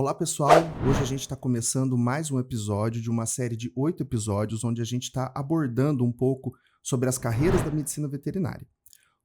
Olá, pessoal! Hoje a gente está começando mais um episódio de uma série de 8 episódios onde a gente está abordando um pouco sobre as carreiras da medicina veterinária.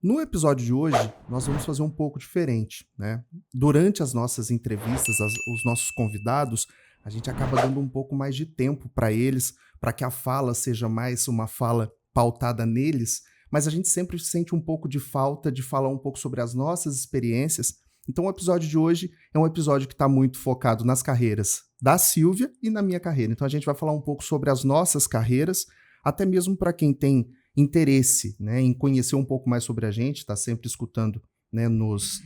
No episódio de hoje, nós vamos fazer um pouco diferente, né? Durante as nossas entrevistas, os nossos convidados, a gente acaba dando um pouco mais de tempo para eles, para que a fala seja mais uma fala pautada neles, mas a gente sempre sente um pouco de falta de falar um pouco sobre as nossas experiências. Então o episódio de hoje é um episódio que está muito focado nas carreiras da Silvia e na minha carreira. Então a gente vai falar um pouco sobre as nossas carreiras, até mesmo para quem tem interesse, né, em conhecer um pouco mais sobre a gente, está sempre escutando, né,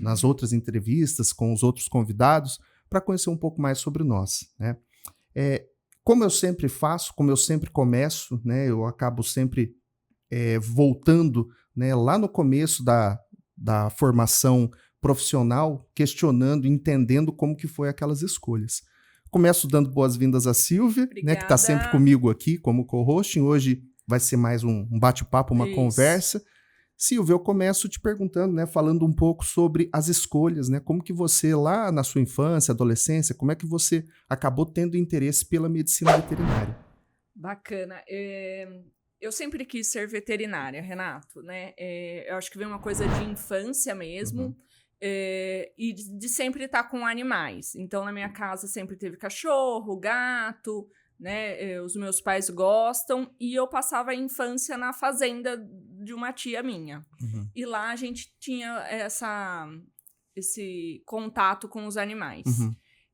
nas outras entrevistas com os outros convidados, para conhecer um pouco mais sobre nós, né? Como eu sempre faço, como eu sempre começo, né, eu acabo sempre voltando, né, lá no começo da formação profissional, questionando, entendendo como que foi aquelas escolhas. Começo dando boas-vindas à Silvia, né, que está sempre comigo aqui como co-hosting. Hoje vai ser mais um bate-papo, uma conversa. Silvia, eu começo te perguntando, né, falando um pouco sobre as escolhas, né, como que você lá na sua infância, adolescência, como é que você acabou tendo interesse pela medicina veterinária? Bacana. Eu sempre quis ser veterinária, Renato, né? Eu acho que vem uma coisa de infância mesmo. E de sempre estar com animais. Então, na minha casa sempre teve cachorro, gato, né? Os meus pais gostam. E eu passava a infância na fazenda de uma tia minha. E lá a gente tinha esse contato com os animais.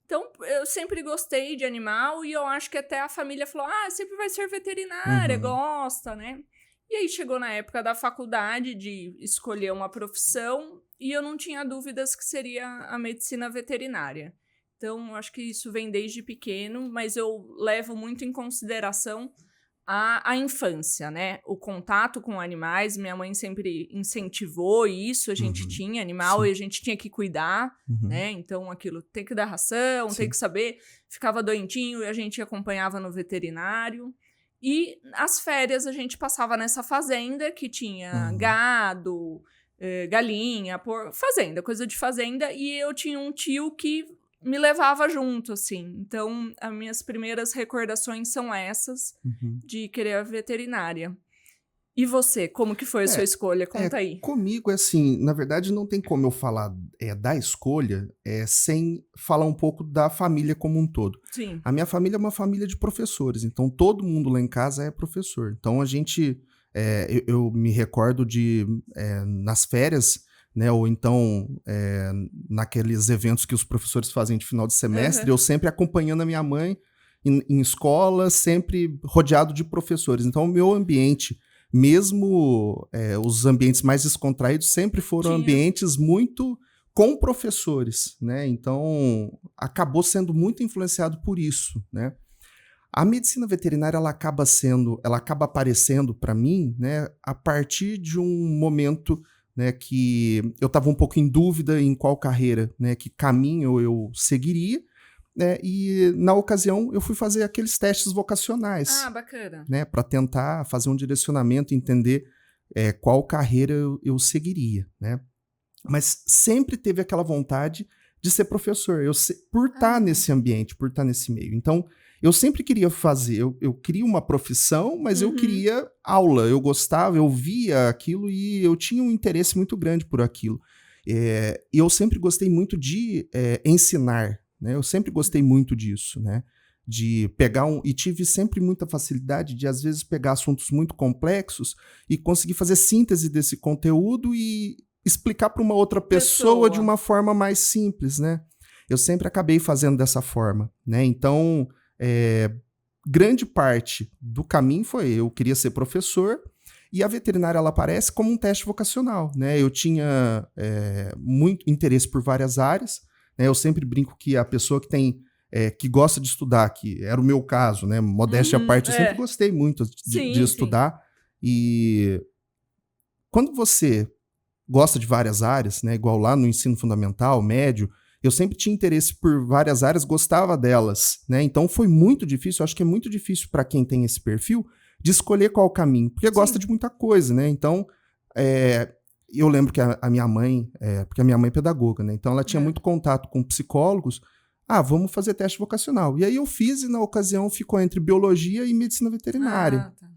Então, eu sempre gostei de animal e eu acho que até a família falou, sempre vai ser veterinária, gosta, né? E aí chegou na época da faculdade de escolher uma profissão e eu não tinha dúvidas que seria a medicina veterinária. Então, acho que isso vem desde pequeno, mas eu levo muito em consideração a infância, né? O contato com animais, minha mãe sempre incentivou isso, a gente tinha animal e a gente tinha que cuidar, né? Então, aquilo, tem que dar ração, tem que saber, ficava doentinho e a gente acompanhava no veterinário. E as férias a gente passava nessa fazenda que tinha gado, galinha, fazenda, coisa de fazenda. E eu tinha um tio que me levava junto, assim. Então, as minhas primeiras recordações são essas, de querer a veterinária. E você, como que foi a sua escolha? Conta aí. Comigo, assim, na verdade não tem como eu falar da escolha sem falar um pouco da família como um todo. Sim. A minha família é uma família de professores, então todo mundo lá em casa é professor. Então a gente, eu me recordo de, nas férias, né, ou então naqueles eventos que os professores fazem de final de semestre, eu sempre acompanhando a minha mãe em escola, sempre rodeado de professores. Então o meu ambiente, mesmo os ambientes mais descontraídos, sempre foram ambientes muito com professores, né? Então, acabou sendo muito influenciado por isso, né? A medicina veterinária, ela acaba aparecendo para mim, né, a partir de um momento, né, que eu estava um pouco em dúvida em qual carreira, né, que caminho eu seguiria, né, e na ocasião eu fui fazer aqueles testes vocacionais. Bacana. Né, para tentar fazer um direcionamento, entender qual carreira eu seguiria, né? Mas sempre teve aquela vontade de ser professor, por estar nesse ambiente, por estar nesse meio. Então, eu sempre queria fazer, eu queria uma profissão, mas eu queria aula, eu gostava, eu via aquilo e eu tinha um interesse muito grande por aquilo. E eu sempre gostei muito de ensinar, né? Eu sempre gostei muito disso, né? De pegar e tive sempre muita facilidade de, às vezes, pegar assuntos muito complexos e conseguir fazer síntese desse conteúdo e explicar para uma outra pessoa de uma forma mais simples, né? Eu sempre acabei fazendo dessa forma, né? Então, grande parte do caminho foi eu queria ser professor e a veterinária, ela aparece como um teste vocacional, né? Eu tinha muito interesse por várias áreas, né? Eu sempre brinco que a pessoa que tem que gosta de estudar, que era o meu caso, né? Modéstia à parte, eu sempre gostei muito de estudar. E quando você gosta de várias áreas, né? Igual lá no ensino fundamental, médio, eu sempre tinha interesse por várias áreas, gostava delas, né? Então foi muito difícil, eu acho que é muito difícil para quem tem esse perfil de escolher qual caminho, porque gosta de muita coisa, né? Então, eu lembro que a minha mãe, porque a minha mãe é pedagoga, né? Então ela tinha muito contato com psicólogos. vamos fazer teste vocacional. E aí eu fiz e na ocasião ficou entre biologia e medicina veterinária. Tá.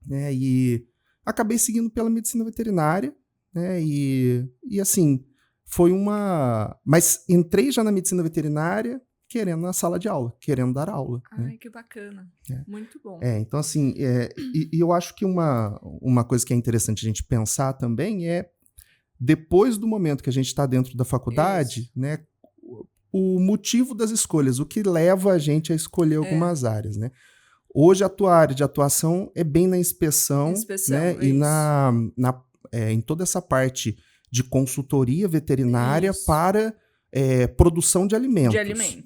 Né? E acabei seguindo pela medicina veterinária, né? E assim, foi uma... Mas entrei já na medicina veterinária querendo na sala de aula, querendo dar aula. Ai, né? que bacana. É. Muito bom. Então assim, e eu acho que uma coisa que é interessante a gente pensar também é, depois do momento que a gente está dentro da faculdade, né, o motivo das escolhas, o que leva a gente a escolher algumas áreas, né? Hoje a tua área de atuação é bem na inspeção, né, e em toda essa parte de consultoria veterinária para produção de alimentos,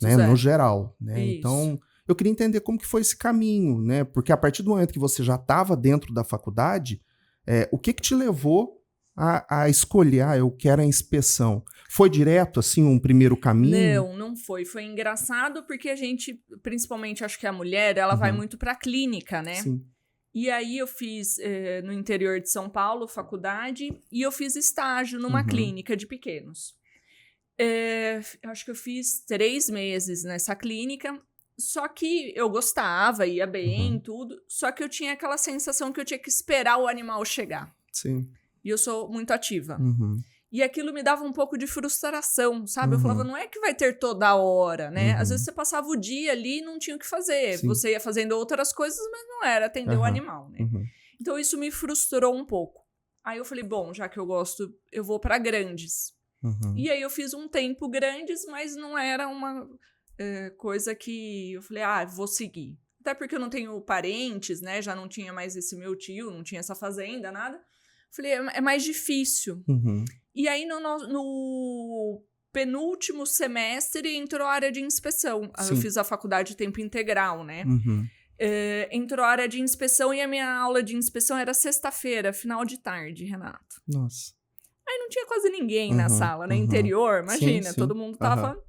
né, no geral. Né? Então, eu queria entender como que foi esse caminho, né? Porque a partir do momento que você já estava dentro da faculdade, o que te levou a escolher, eu quero a inspeção? Foi direto, assim, um primeiro caminho? Não foi. Foi engraçado porque a gente, principalmente acho que a mulher, ela vai muito pra clínica, né? Sim. E aí eu fiz no interior de São Paulo, faculdade, e eu fiz estágio numa clínica de pequenos. Acho que eu fiz 3 meses nessa clínica, só que eu gostava, ia bem, tudo, só que eu tinha aquela sensação que eu tinha que esperar o animal chegar. Sim. E eu sou muito ativa. E aquilo me dava um pouco de frustração, sabe? Eu falava, não é que vai ter toda hora, né? Às vezes você passava o dia ali e não tinha o que fazer. Sim. Você ia fazendo outras coisas, mas não era atender o animal, né? Então isso me frustrou um pouco. Aí eu falei, bom, já que eu gosto, eu vou para grandes. E aí eu fiz um tempo grandes, mas não era uma coisa que eu falei, vou seguir. Até porque eu não tenho parentes, né? Já não tinha mais esse meu tio, não tinha essa fazenda, nada. Falei, é mais difícil. E aí, no penúltimo semestre, entrou a área de inspeção. Sim. Eu fiz a faculdade de tempo integral, né? Entrou a área de inspeção e a minha aula de inspeção era sexta-feira, final de tarde, Renato. Nossa. Aí não tinha quase ninguém na sala, né? Interior, imagina, sim. Todo mundo tava...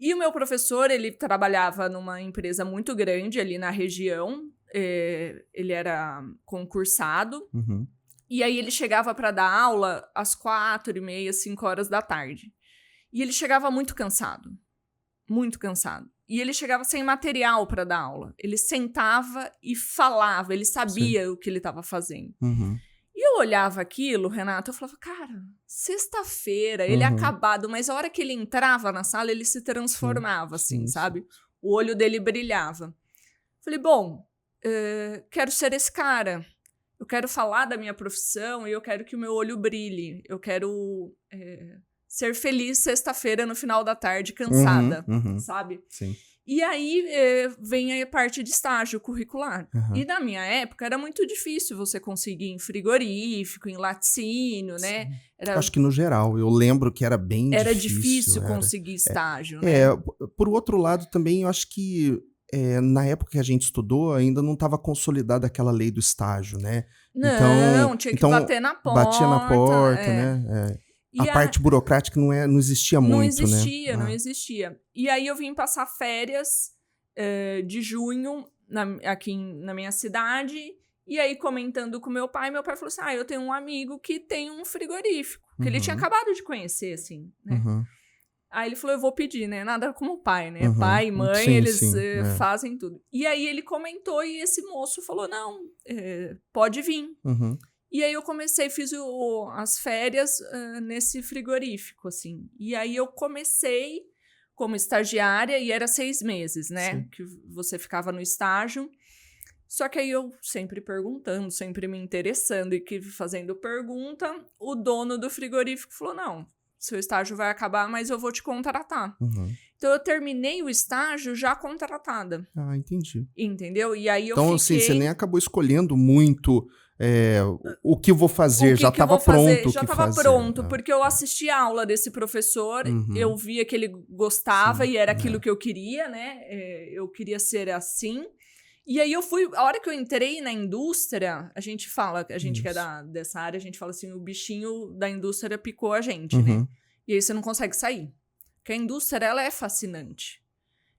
E o meu professor, ele trabalhava numa empresa muito grande ali na região. Ele era concursado. E aí ele chegava para dar aula às 4h30, 5 horas da tarde. E ele chegava muito cansado. Muito cansado. E ele chegava sem material para dar aula. Ele sentava e falava. Ele sabia o que ele estava fazendo. E eu olhava aquilo, Renato, eu falava, cara, sexta-feira, ele acabado. Mas a hora que ele entrava na sala, ele se transformava, assim, sabe? O olho dele brilhava. Falei, bom, quero ser esse cara. Eu quero falar da minha profissão e eu quero que o meu olho brilhe. Eu quero ser feliz sexta-feira no final da tarde, cansada, sabe? Sim. E aí vem a parte de estágio curricular. E na minha época era muito difícil você conseguir em frigorífico, em laticínio, né? Acho que no geral, eu lembro que era bem difícil. Era difícil conseguir estágio, né? Por outro lado também, eu acho que na época que a gente estudou, ainda não estava consolidada aquela lei do estágio, né? Não, tinha que bater na porta. Batia na porta, né? A parte burocrática não existia muito, né? Não existia. E aí eu vim passar férias de junho aqui na minha cidade. E aí, comentando com meu pai falou assim, eu tenho um amigo que tem um frigorífico. Que ele tinha acabado de conhecer, assim, né? Aí ele falou, eu vou pedir, né? Nada como pai, né? Pai e mãe, eles fazem tudo. E aí ele comentou e esse moço falou, não, pode vir. E aí eu comecei, fiz as férias nesse frigorífico, assim. E aí eu comecei como estagiária e era 6 meses, né? Sim. Que você ficava no estágio. Só que aí eu sempre perguntando, sempre me interessando e fazendo pergunta, o dono do frigorífico falou, não, seu estágio vai acabar, mas eu vou te contratar. Então, eu terminei o estágio já contratada. Entendi. Entendeu? E aí eu fiquei... Então, assim, você nem acabou escolhendo muito o que eu vou fazer, já estava pronto. Já estava pronto, porque eu assisti a aula desse professor, eu via que ele gostava e era aquilo que eu queria, né? Eu queria ser assim. E aí eu fui, a hora que eu entrei na indústria, a gente fala, a gente que é dessa área, a gente fala assim, o bichinho da indústria picou a gente, né? E aí você não consegue sair. Porque a indústria, ela é fascinante.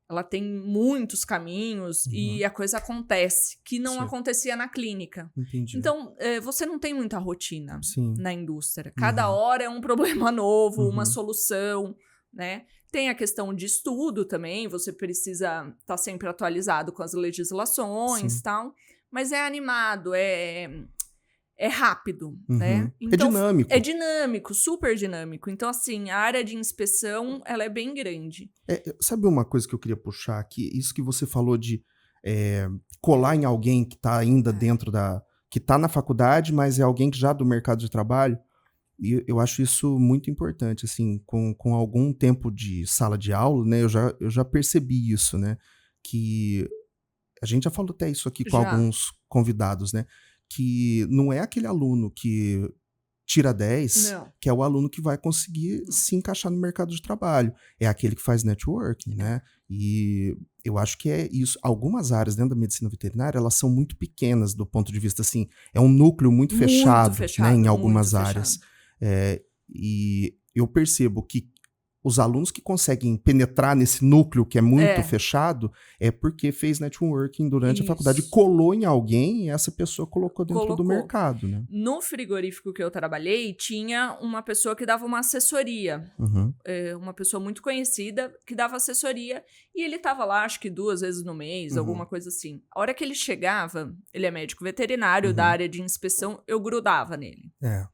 Ela tem muitos caminhos e a coisa acontece, que não acontecia na clínica. Entendi. Então, você não tem muita rotina na indústria. Cada hora é um problema novo, uma solução, né? Tem a questão de estudo também, você precisa estar sempre atualizado com as legislações e tal, mas é animado, é rápido, né? Então, é dinâmico. É dinâmico, super dinâmico. Então, assim, a área de inspeção, ela é bem grande. Sabe uma coisa que eu queria puxar aqui? Isso que você falou de colar em alguém que está ainda dentro que está na faculdade, mas é alguém que já do mercado de trabalho. E eu acho isso muito importante, assim, com algum tempo de sala de aula, né? Eu já percebi isso, né? Que a gente já falou até isso aqui com alguns convidados, né? Que não é aquele aluno que tira 10, que é o aluno que vai conseguir se encaixar no mercado de trabalho. É aquele que faz networking, né? E eu acho que é isso. Algumas áreas dentro da medicina veterinária, elas são muito pequenas do ponto de vista, assim, é um núcleo muito fechado, né? Em algumas áreas. E eu percebo que os alunos que conseguem penetrar nesse núcleo que é muito fechado é porque fez networking durante a faculdade, colou em alguém e essa pessoa colocou dentro do mercado, né? No frigorífico que eu trabalhei, tinha uma pessoa que dava uma assessoria. Uma pessoa muito conhecida que dava assessoria e ele estava lá, acho que 2 vezes no mês, alguma coisa assim. A hora que ele chegava, ele é médico veterinário da área de inspeção, eu grudava nele. Eu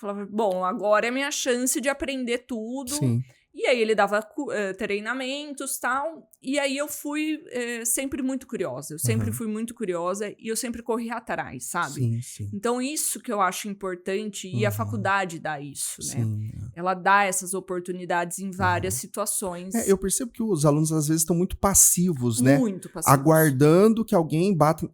falava, bom, agora é minha chance de aprender tudo. Sim. E aí ele dava treinamentos e tal. E aí eu fui sempre muito curiosa. Eu sempre fui muito curiosa e eu sempre corri atrás, sabe? Sim, sim. Então isso que eu acho importante e a faculdade dá isso, né? Sim. Ela dá essas oportunidades em várias situações. Eu percebo que os alunos às vezes estão muito passivos, né? Muito passivos. Aguardando que alguém bata...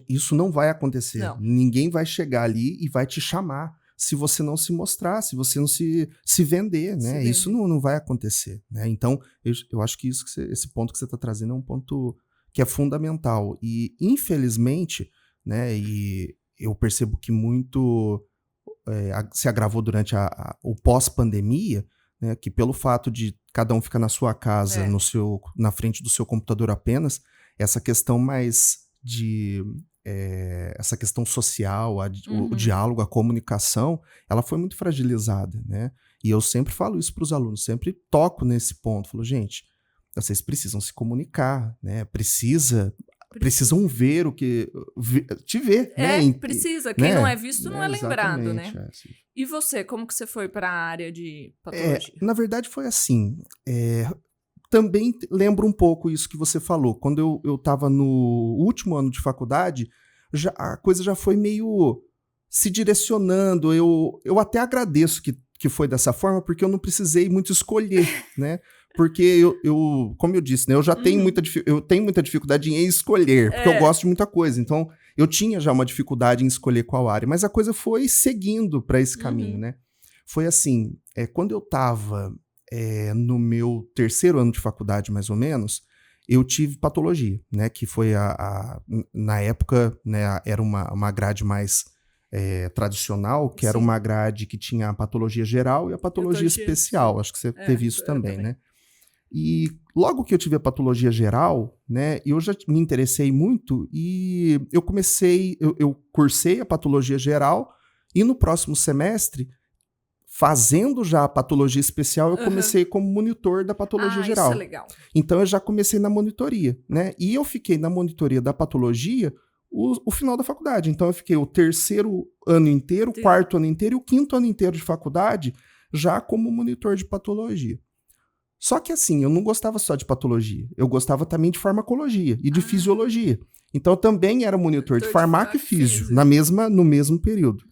Isso não vai acontecer. Não. Ninguém vai chegar ali e vai te chamar se você não se mostrar, se você não se vender, né? Isso não vai acontecer, né? Então, eu acho que esse ponto que você está trazendo é um ponto que é fundamental. E, infelizmente, né, e eu percebo que muito se agravou durante o pós-pandemia, né, que pelo fato de cada um ficar na sua casa, na frente do seu computador apenas, essa questão mais de... essa questão social, o diálogo, a comunicação, ela foi muito fragilizada, né? E eu sempre falo isso para os alunos, sempre toco nesse ponto. Falo, gente, vocês precisam se comunicar, né? Precisam ver o que... te ver, né? Precisa. Quem não é visto não é lembrado, né? Sim. E você, como que você foi para a área de patologia? Na verdade, foi assim... Também lembro um pouco isso que você falou. Quando eu estava no último ano de faculdade, a coisa já foi meio se direcionando. Eu até agradeço que foi dessa forma, porque eu não precisei muito escolher, né? Porque como eu disse, né, eu já tenho muita dificuldade em escolher, porque eu gosto de muita coisa. Então, eu tinha já uma dificuldade em escolher qual área, mas a coisa foi seguindo para esse caminho, né? Foi assim, quando eu estava... no meu 3º ano de faculdade, mais ou menos, eu tive patologia, né? Que foi na época, né, era uma grade mais tradicional, que era uma grade que tinha a patologia geral e a patologia especial. Acho que você teve isso também, né? E logo que eu tive a patologia geral, né, eu já me interessei muito e eu cursei a patologia geral e no próximo semestre, fazendo já a patologia especial, eu comecei como monitor da patologia geral. Isso é legal. Então, eu já comecei na monitoria, né? E eu fiquei na monitoria da patologia o final da faculdade. Então, eu fiquei o 3º ano inteiro, o 4º ano inteiro e o 5º ano inteiro de faculdade já como monitor de patologia. Só que, assim, eu não gostava só de patologia. Eu gostava também de farmacologia e de fisiologia. Então, eu também era monitor de farmaco e físio, no mesmo período.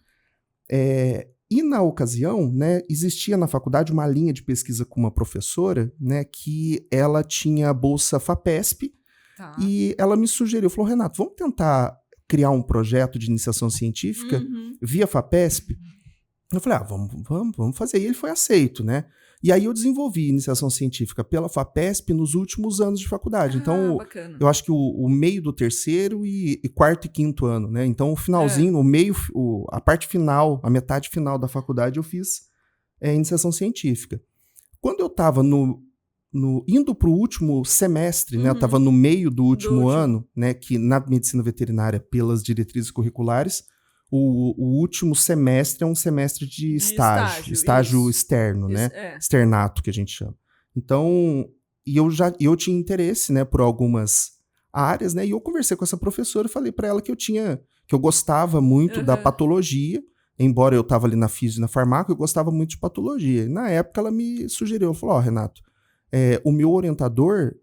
E na ocasião, né, existia na faculdade uma linha de pesquisa com uma professora, né, que ela tinha bolsa FAPESP, e ela me sugeriu, falou, Renato, vamos tentar criar um projeto de iniciação científica via FAPESP? Eu falei, vamos fazer. E ele foi aceito, né? E aí eu desenvolvi iniciação científica pela FAPESP nos últimos anos de faculdade. Então, eu acho que o meio do 3º e 4º e 5º ano, né? Então, o finalzinho, o meio, a parte final, a metade final da faculdade, eu fiz iniciação científica. Quando eu estava indo para o último semestre, né? Eu estava no meio do último ano, né? Que na medicina veterinária, pelas diretrizes curriculares, o último semestre é um semestre de estágio externo, né? Externato, que a gente chama. Então, eu tinha interesse, né, por algumas áreas, né, e eu conversei com essa professora e falei para ela que eu gostava muito da patologia, embora eu estava ali na física e na farmácia, eu gostava muito de patologia. E na época ela me sugeriu, ela falou, Renato, o meu orientador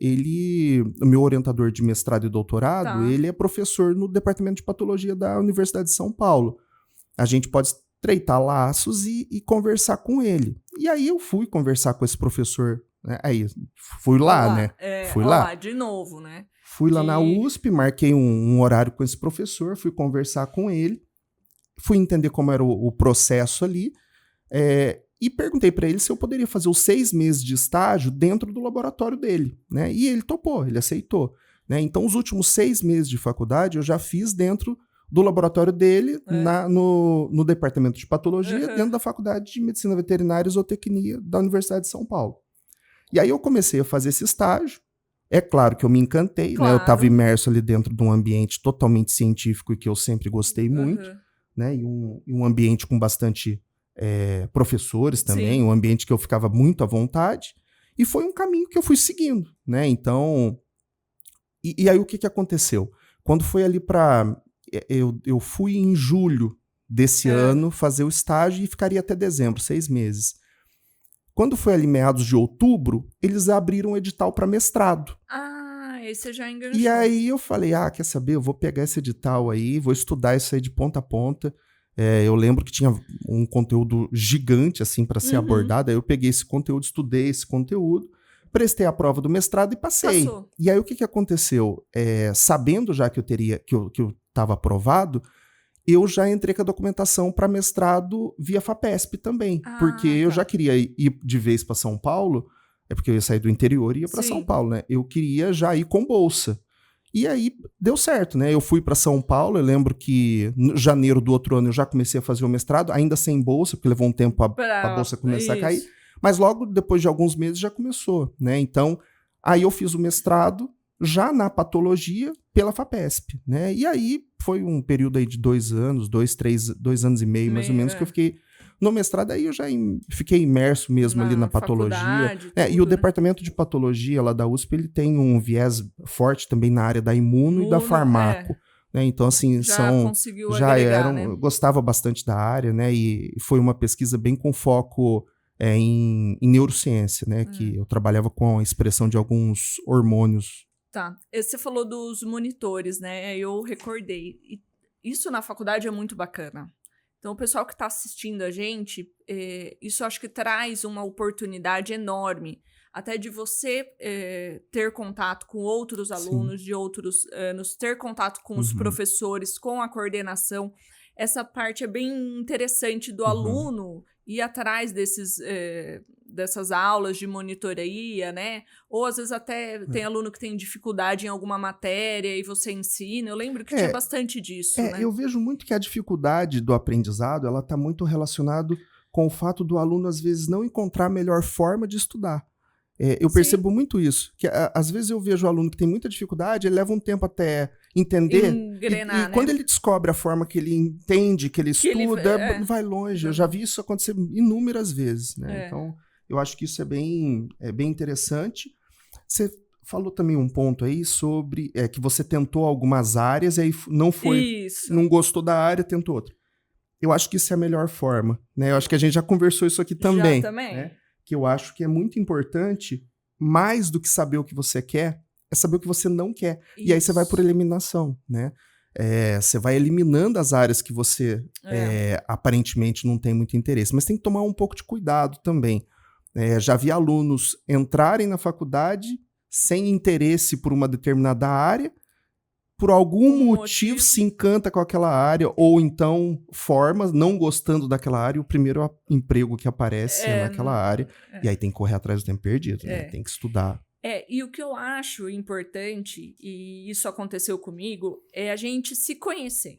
de mestrado e doutorado, ele é professor no departamento de patologia da Universidade de São Paulo. A gente pode estreitar laços e conversar com ele. E aí eu fui conversar com esse professor, né? Aí fui lá, né? Fui lá de novo, né? Fui lá na USP, marquei um horário com esse professor, fui conversar com ele, fui entender como era o processo ali, e perguntei para ele se eu poderia fazer os 6 meses de estágio dentro do laboratório dele, né? E ele topou, ele aceitou, né? Então, os últimos 6 meses de faculdade eu já fiz dentro do laboratório dele, no departamento de patologia, dentro da Faculdade de Medicina Veterinária e Zootecnia da Universidade de São Paulo. E aí eu comecei a fazer esse estágio. É claro que eu me encantei, né? Eu estava imerso ali dentro de um ambiente totalmente científico e que eu sempre gostei muito, né? E um ambiente com bastante professores também, um ambiente que eu ficava muito à vontade. E foi um caminho que eu fui seguindo, né? Então, e aí o que aconteceu? Quando foi ali para... Eu fui em julho desse ano fazer o estágio e ficaria até dezembro, 6 meses. Quando foi ali meados de outubro, eles abriram um edital para mestrado. Aí você já enganchou. E aí eu falei, quer saber, eu vou pegar esse edital aí, vou estudar isso aí de ponta a ponta. Eu lembro que tinha um conteúdo gigante, assim, para ser abordado. Aí eu peguei esse conteúdo, estudei esse conteúdo, prestei a prova do mestrado e passei. Passou. E aí o que aconteceu? Sabendo já que eu estava aprovado, eu já entrei com a documentação para mestrado via FAPESP também, porque eu já queria ir de vez para São Paulo, porque eu ia sair do interior e ia para São Paulo, né? Eu queria já ir com bolsa. E aí deu certo, né? Eu fui para São Paulo, eu lembro que em janeiro do outro ano eu já comecei a fazer o mestrado, ainda sem bolsa, porque levou um tempo para a bolsa começar a cair, mas logo depois de alguns meses já começou, né? Então, aí eu fiz o mestrado já na patologia pela FAPESP, né? E aí foi um período aí de 2 anos, 2 anos e meio, mais ou menos, que eu fiquei no mestrado. Aí eu já fiquei imerso mesmo ali na patologia. E o departamento de patologia lá da USP, ele tem um viés forte também na área da imuno e da farmaco. Né? Então, assim, eu gostava bastante da área, né? E foi uma pesquisa bem com foco em neurociência, né? Que eu trabalhava com a expressão de alguns hormônios. Tá. Você falou dos monitores, né? Eu recordei. E isso na faculdade é muito bacana. Então, o pessoal que está assistindo a gente, isso eu acho que traz uma oportunidade enorme, até de você ter contato com outros alunos de outros anos, ter contato com os professores, com a coordenação. Essa parte é bem interessante do aluno ir atrás dessas aulas de monitoria, né? Ou às vezes até tem aluno que tem dificuldade em alguma matéria e você ensina. Eu lembro que tinha bastante disso, né? Eu vejo muito que a dificuldade do aprendizado, ela está muito relacionado com o fato do aluno, às vezes, não encontrar a melhor forma de estudar. Eu percebo muito isso, que às vezes eu vejo o aluno que tem muita dificuldade, ele leva um tempo até entender, engrenar, e quando ele descobre a forma que ele entende, que ele estuda, vai longe. Eu já vi isso acontecer inúmeras vezes, né? Então, eu acho que isso é bem interessante. Você falou também um ponto aí sobre que você tentou algumas áreas e aí não gostou da área, tentou outra. Eu acho que isso é a melhor forma, né? Eu acho que a gente já conversou isso aqui também. Né? Que eu acho que é muito importante, mais do que saber o que você quer, é saber o que você não quer. Isso. E aí você vai por eliminação, né? Você vai eliminando as áreas que você aparentemente não tem muito interesse. Mas tem que tomar um pouco de cuidado também. Já vi alunos entrarem na faculdade sem interesse por uma determinada área, por algum motivo se encanta com aquela área, ou então forma, não gostando daquela área, o primeiro emprego que aparece naquela área, e aí tem que correr atrás do tempo perdido, né? Tem que estudar. E o que eu acho importante, e isso aconteceu comigo, é a gente se conhecer.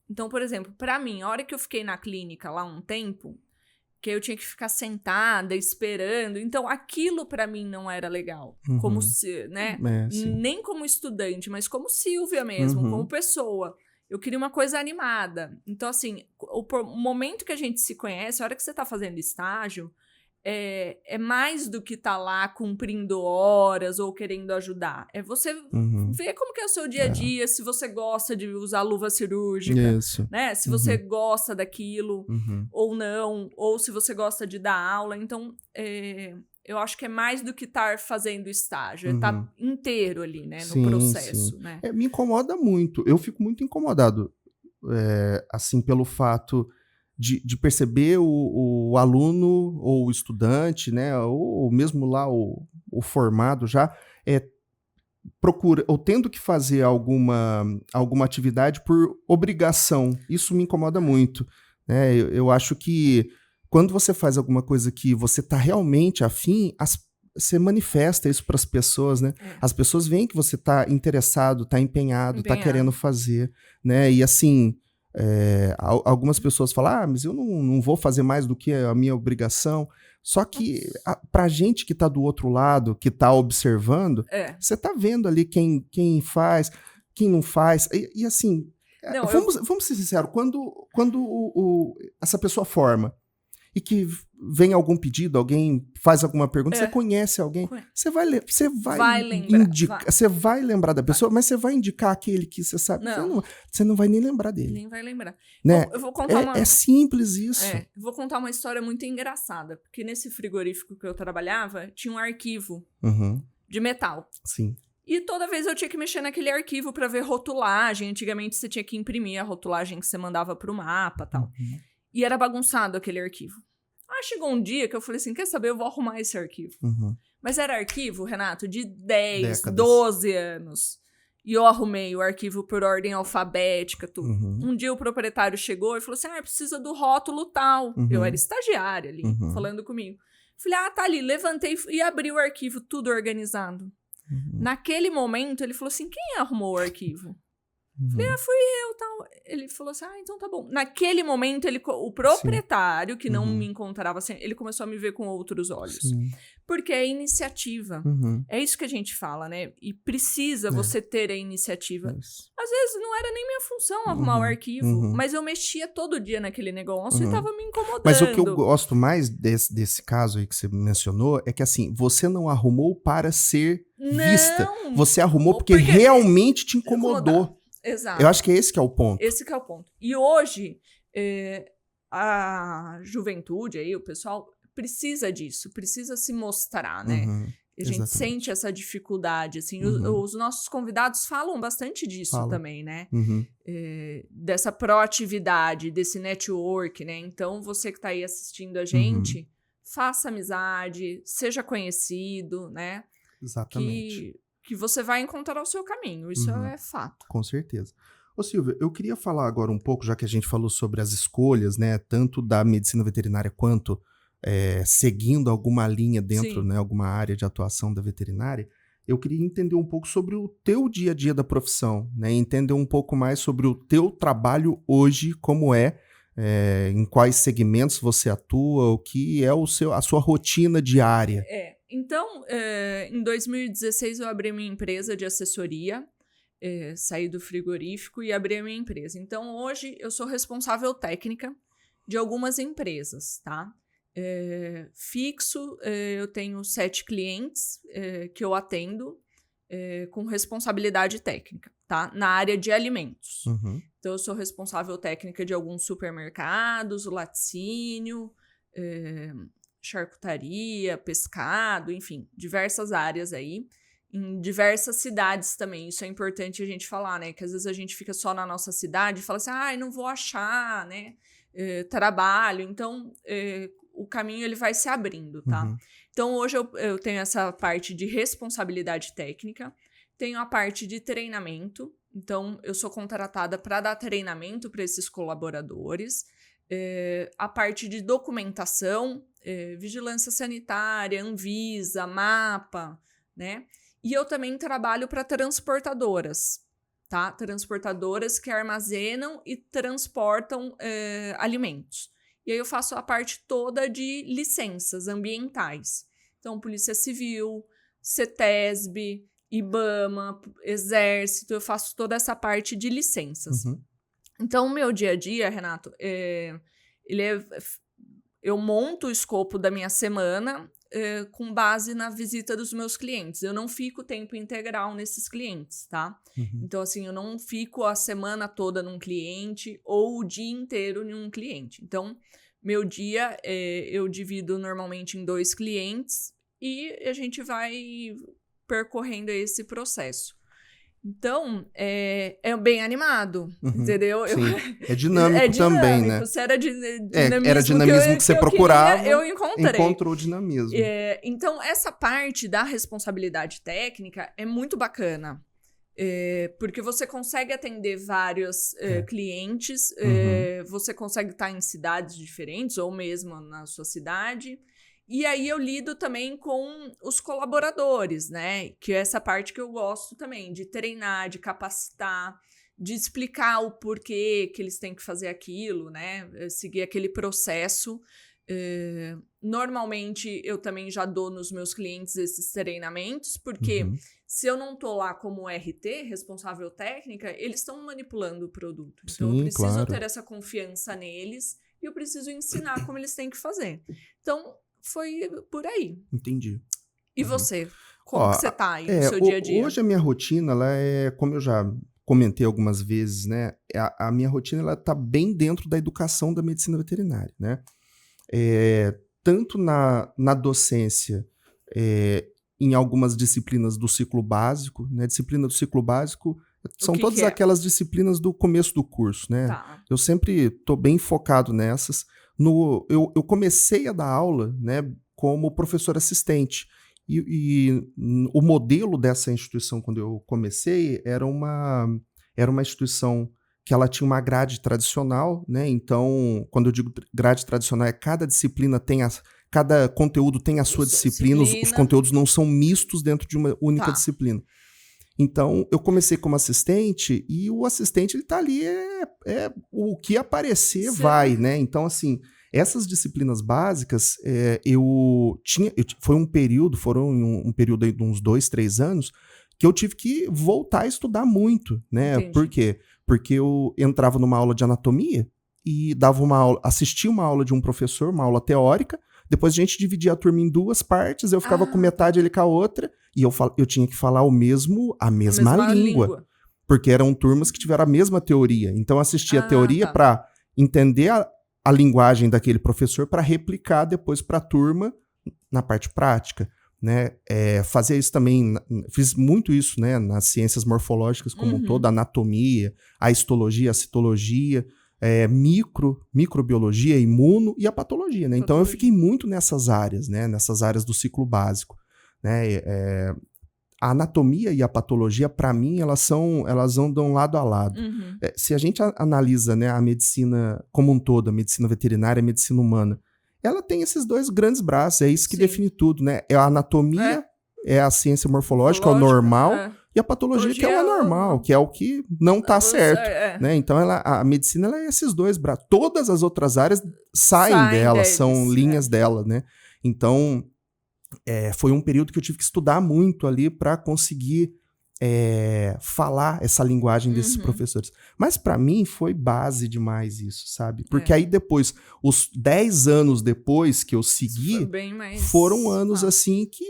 Então, por exemplo, para mim, a hora que eu fiquei na clínica lá um tempo, que eu tinha que ficar sentada, esperando. Então, aquilo para mim não era legal. Como se, né? Nem como estudante, mas como Silvia mesmo, como pessoa. Eu queria uma coisa animada. Então, assim, o momento que a gente se conhece, a hora que você tá fazendo estágio, é mais do que estar lá cumprindo horas ou querendo ajudar. É você ver como que é o seu dia a dia, se você gosta de usar luva cirúrgica, né? Se você gosta daquilo ou não, ou se você gosta de dar aula. Então, eu acho que é mais do que estar fazendo estágio, é estar inteiro ali, né, no processo. Né? Me incomoda muito, eu fico muito incomodado, assim, pelo fato de perceber o aluno ou o estudante, né, ou mesmo lá o formado já, procura, ou tendo que fazer alguma atividade por obrigação. Isso me incomoda muito. Né? Eu acho que quando você faz alguma coisa que você está realmente afim, você manifesta isso para as pessoas, né? As pessoas veem que você está interessado, está empenhado, está querendo fazer, né? E assim, algumas pessoas falam, mas eu não vou fazer mais do que a minha obrigação. Só que pra gente que tá do outro lado, que tá observando, você tá vendo ali quem faz, quem não faz. E assim, vamos ser sinceros, quando essa pessoa forma e que vem algum pedido, alguém faz alguma pergunta, você conhece alguém, você vai lembrar, você vai lembrar da pessoa, mas você vai indicar aquele que você sabe, você não vai nem lembrar dele. Nem vai lembrar. Né? Bom, eu vou contar é simples isso. Eu vou contar uma história muito engraçada, porque nesse frigorífico que eu trabalhava, tinha um arquivo de metal. Sim. E toda vez eu tinha que mexer naquele arquivo para ver rotulagem. Antigamente você tinha que imprimir a rotulagem que você mandava pro mapa e tal. E era bagunçado aquele arquivo. Chegou um dia que eu falei assim, quer saber, eu vou arrumar esse arquivo. Mas era arquivo, Renato, de 10, 12 anos. E eu arrumei o arquivo por ordem alfabética, tudo. Um dia o proprietário chegou e falou assim, precisa do rótulo tal. Eu era estagiária ali, falando comigo. Falei, tá ali. Levantei e abri o arquivo, tudo organizado. Naquele momento, ele falou assim, quem arrumou o arquivo? Falei, fui eu, tal. Ele falou assim, então tá bom. Naquele momento, o proprietário, que não me encontrava, assim, ele começou a me ver com outros olhos. Porque é iniciativa. É isso que a gente fala, né? E precisa você ter a iniciativa. Às vezes, não era nem minha função arrumar o arquivo, mas eu mexia todo dia naquele negócio e tava me incomodando. Mas o que eu gosto mais desse caso aí que você mencionou é que, assim, você não arrumou para ser vista. Você arrumou porque realmente te incomodou. Exato. Eu acho que esse que é o ponto. Esse que é o ponto. E hoje, a juventude aí, o pessoal, precisa disso, precisa se mostrar, né? A gente sente essa dificuldade, assim. Os nossos convidados falam bastante disso também, né? Dessa proatividade, desse network, né? Então, você que tá aí assistindo a gente, faça amizade, seja conhecido, né? Exatamente. Que você vai encontrar o seu caminho. Isso é fato. Com certeza. Ô Silvia, eu queria falar agora um pouco, já que a gente falou sobre as escolhas, né, tanto da medicina veterinária quanto seguindo alguma linha dentro, né, alguma área de atuação da veterinária, eu queria entender um pouco sobre o teu dia a dia da profissão, né, entender um pouco mais sobre o teu trabalho hoje, como em quais segmentos você atua, o que é a sua rotina diária. Então, em 2016 eu abri minha empresa de assessoria, saí do frigorífico e abri a minha empresa. Então, hoje eu sou responsável técnica de algumas empresas, tá? Fixo, eu tenho 7 clientes que eu atendo com responsabilidade técnica, tá? Na área de alimentos. Então, eu sou responsável técnica de alguns supermercados, laticínio, charcutaria, pescado, enfim, diversas áreas aí, em diversas cidades também. Isso é importante a gente falar, né? Que às vezes a gente fica só na nossa cidade e fala assim, não vou achar, né? Trabalho. Então, o caminho ele vai se abrindo, tá? Então, hoje eu tenho essa parte de responsabilidade técnica, tenho a parte de treinamento. Então, eu sou contratada para dar treinamento para esses colaboradores. A parte de documentação, vigilância sanitária, Anvisa, MAPA, né? E eu também trabalho para transportadoras, tá? Transportadoras que armazenam e transportam alimentos. E aí eu faço a parte toda de licenças ambientais. Então, Polícia Civil, CETESB, IBAMA, Exército, eu faço toda essa parte de licenças. Então, o meu dia a dia, Renato, ele é eu monto o escopo da minha semana com base na visita dos meus clientes. Eu não fico tempo integral nesses clientes, tá? Então, assim, eu não fico a semana toda num cliente ou o dia inteiro em um cliente. Então, meu dia eu divido normalmente em 2 clientes e a gente vai percorrendo esse processo. Então, é bem animado, entendeu? Sim. É dinâmico também, né? Se era era dinamismo que você procurava, eu encontrei. Encontrou dinamismo. Então, essa parte da responsabilidade técnica é muito bacana. Porque você consegue atender vários clientes, você consegue estar em cidades diferentes ou mesmo na sua cidade. E aí eu lido também com os colaboradores, né? Que é essa parte que eu gosto também, de treinar, de capacitar, de explicar o porquê que eles têm que fazer aquilo, né? Seguir aquele processo. Normalmente eu também já dou nos meus clientes esses treinamentos, porque se eu não tô lá como RT, responsável técnica, eles estão manipulando o produto. Então eu preciso ter essa confiança neles e eu preciso ensinar como eles têm que fazer. Então, foi por aí. Entendi. E você? Como que você tá aí no seu dia a dia? Hoje a minha rotina, ela é, como eu já comentei algumas vezes, né? A minha rotina, ela tá bem dentro da educação da medicina veterinária, né? Tanto na docência, em algumas disciplinas do ciclo básico, né? Disciplina do ciclo básico são todas aquelas disciplinas do começo do curso, né? Tá. Eu sempre tô bem focado nessas. Eu comecei a dar aula, né, como professor assistente. E o modelo dessa instituição, quando eu comecei, era uma instituição que ela tinha uma grade tradicional, né? Então, quando eu digo grade tradicional, cada disciplina cada conteúdo tem a sua disciplina. Os conteúdos não são mistos dentro de uma única disciplina. Então, eu comecei como assistente e o assistente, ele tá ali, o que aparecer vai, né? Então, assim, essas disciplinas básicas, foram um período aí de uns 2, 3 anos, que eu tive que voltar a estudar muito, né? Entendi. Por quê? Porque eu entrava numa aula de anatomia e assistia uma aula de um professor, uma aula teórica, depois a gente dividia a turma em 2 partes, eu ficava com metade, ele com a outra, e eu tinha que falar a mesma língua. Porque eram turmas que tiveram a mesma teoria. Então eu assistia a teoria para entender a linguagem daquele professor para replicar depois para a turma na parte prática, né? Fazer isso também, fiz muito isso, né, nas ciências morfológicas como um todo, a anatomia, a histologia, a citologia, microbiologia, imuno e a patologia, né? Então eu fiquei muito nessas áreas, né? Nessas áreas do ciclo básico, né? A anatomia e a patologia, para mim, elas andam lado a lado. Se a gente analisa, né, a medicina como um todo, a medicina veterinária, a medicina humana, ela tem esses 2 grandes braços, é isso que define tudo, né? A anatomia é a ciência morfológica, é o normal, e a patologia que é o anormal, que é o que não está certo. Né? Então, a medicina ela é esses 2 braços. Todas as outras áreas saem dela, são linhas dela, né? Então, foi um período que eu tive que estudar muito ali para conseguir falar essa linguagem desses professores. Mas para mim foi base demais isso, sabe? Porque aí depois, os 10 anos depois que eu segui, foram anos assim que...